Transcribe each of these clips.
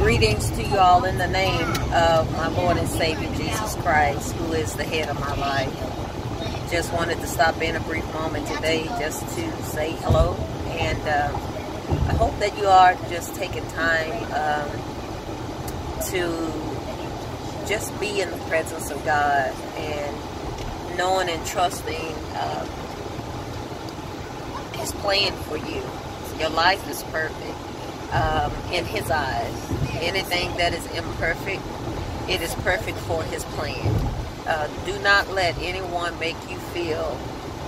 Greetings to you all in the name of my Lord and Savior Jesus Christ, who is the head of my life. Just wanted to stop in a brief moment today just to say hello, and I hope that you are just taking time to just be in the presence of God and knowing and trusting His plan for you. Your life is perfect in His eyes. Anything that is imperfect, it is perfect for His plan. Do not let anyone make you feel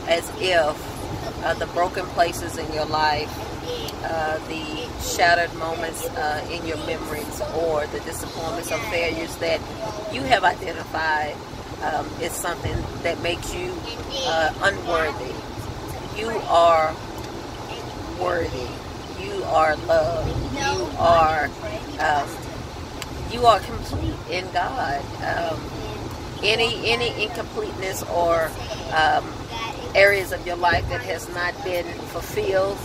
as if the broken places in your life, the shattered moments in your memories, or the disappointments or failures that you have identified is something that makes you unworthy. You are worthy. You are loved. You are complete in God. Any incompleteness or areas of your life that has not been fulfilled,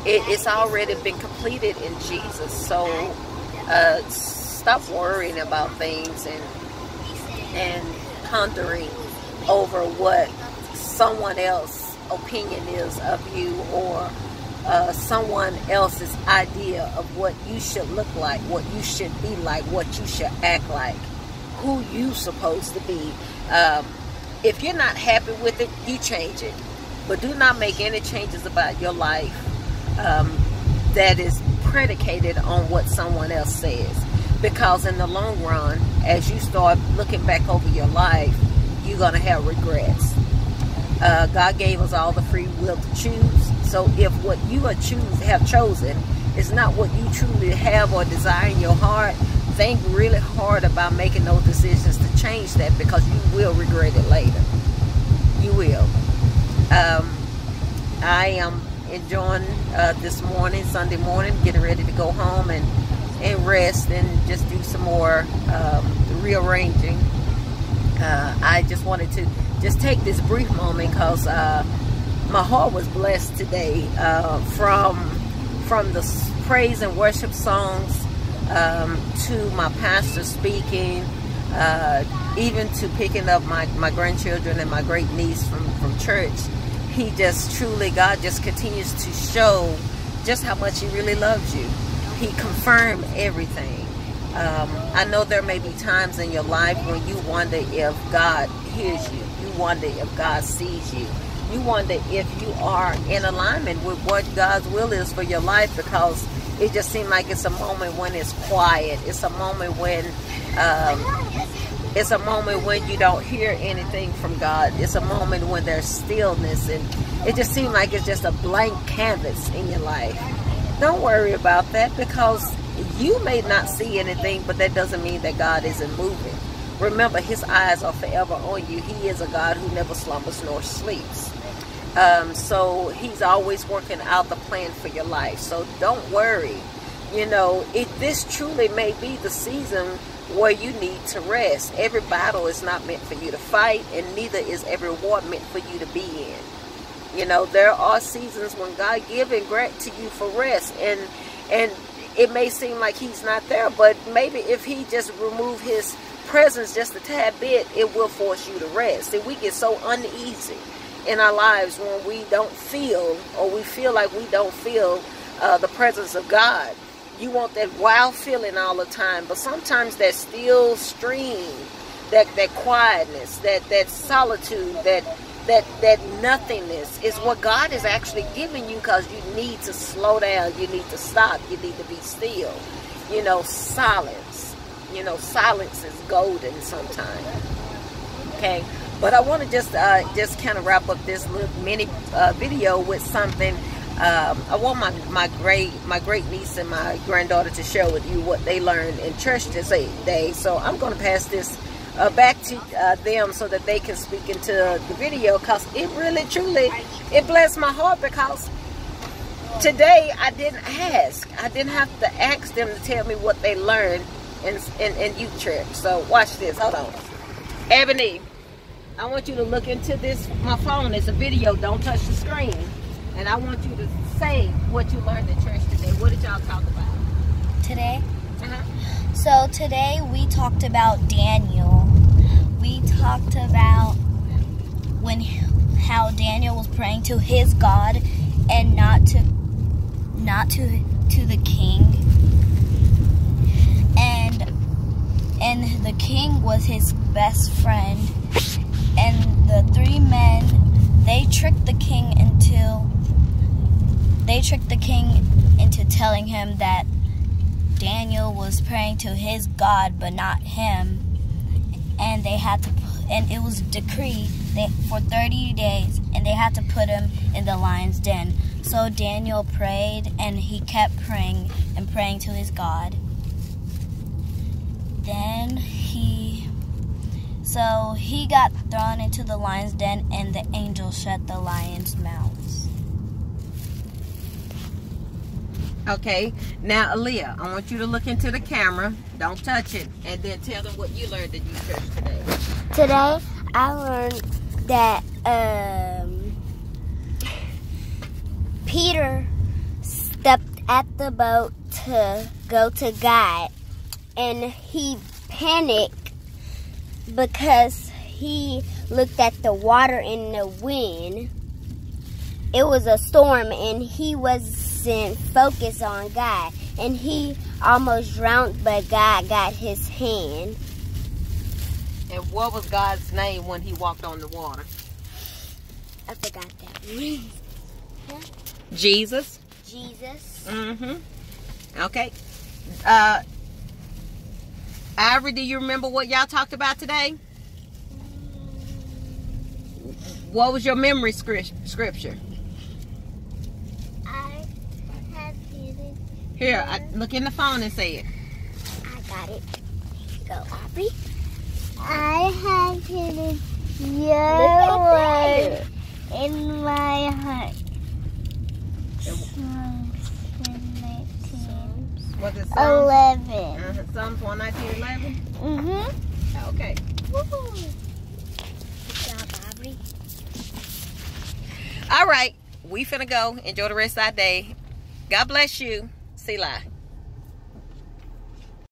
it's already been completed in Jesus. So stop worrying about things and pondering over what someone else's opinion is of you, or someone else's idea of what you should look like, what you should be like, what you should act like, who you supposed to be. If you're not happy with it, you change it. But do not make any changes about your life that is predicated on what someone else says. Because in the long run, as you start looking back over your life, you're going to have regrets. God gave us all the free will to choose. So if what you have chosen is not what you truly have or desire in your heart, think really hard about making those decisions to change that, because you will regret it later. You will. I am enjoying this morning, Sunday morning, getting ready to go home and rest and just do some more rearranging. I just wanted to just take this brief moment because my heart was blessed today from the praise and worship songs to my pastor speaking, even to picking up my grandchildren and my great niece from church. He just truly, God just continues to show just how much He really loves you. He confirmed everything. I know there may be times in your life when you wonder if God hears you. You wonder if God sees you. You wonder if you are in alignment with what God's will is for your life, because it just seems like it's a moment when it's quiet. It's a moment when you don't hear anything from God. It's a moment when there's stillness, and it just seems like it's just a blank canvas in your life. Don't worry about that, because you may not see anything, but that doesn't mean that God isn't moving. Remember, His eyes are forever on you. He is a God who never slumbers nor sleeps. So He's always working out the plan for your life. So don't worry. You know, this truly may be the season where you need to rest. Every battle is not meant for you to fight, and neither is every war meant for you to be in. You know, there are seasons when God gives and grants to you for rest, and it may seem like He's not there, but maybe if He just remove His presence just a tad bit, it will force you to rest. See, we get so uneasy in our lives when we don't feel, or we feel like we don't feel the presence of God. You want that wild feeling all the time, but sometimes that still stream, that quietness, that solitude, that nothingness is what God is actually giving you, because you need to slow down, you need to stop, you need to be still. You know, silence. You know, silence is golden sometimes. Okay, but I want to just kind of wrap up this little mini video with something. I want my great niece and my granddaughter to share with you what they learned in church today. So I'm going to pass this back to them so that they can speak into the video, because it really truly blessed my heart, because today I didn't have to ask them to tell me what they learned in youth church. So watch this. Hold on, Ebony, I want you to look into this. My phone is a video. Don't touch the screen. And I want you to say what you learned in church today. What did y'all talk about today? So today we talked about Daniel. We talked about how Daniel was praying to his God and not to the king. And the king was his best friend. And the three men, they tricked the king into telling him that Daniel was praying to his God but not him. And it was decreed for 30 days, and they had to put him in the lion's den. So Daniel prayed, and he kept praying and praying to his God. Then he got thrown into the lion's den, and the angel shut the lion's mouths. Okay, now Aaliyah, I want you to look into the camera. Don't touch it, and then tell them what you learned at youth church today. Today, I learned that Peter stepped at the boat to go to God, and he panicked because he looked at the water and the wind. It was a storm, and he wasn't focused on God, and he almost drowned, but God got his hand. And what was God's name when he walked on the water? I forgot that. Jesus. Jesus. Okay. Ivory, do you remember what y'all talked about today? What was your memory scripture? I have it. Here, look in the phone and say it. I got it. Go, Aubrey. I have hidden your word in my heart. Psalms 119. Was it Psalms? 11. Psalms 119:11? Okay. Woo-hoo. Good job, Aubrey. All right. We finna go. Enjoy the rest of our day. God bless you. See you later.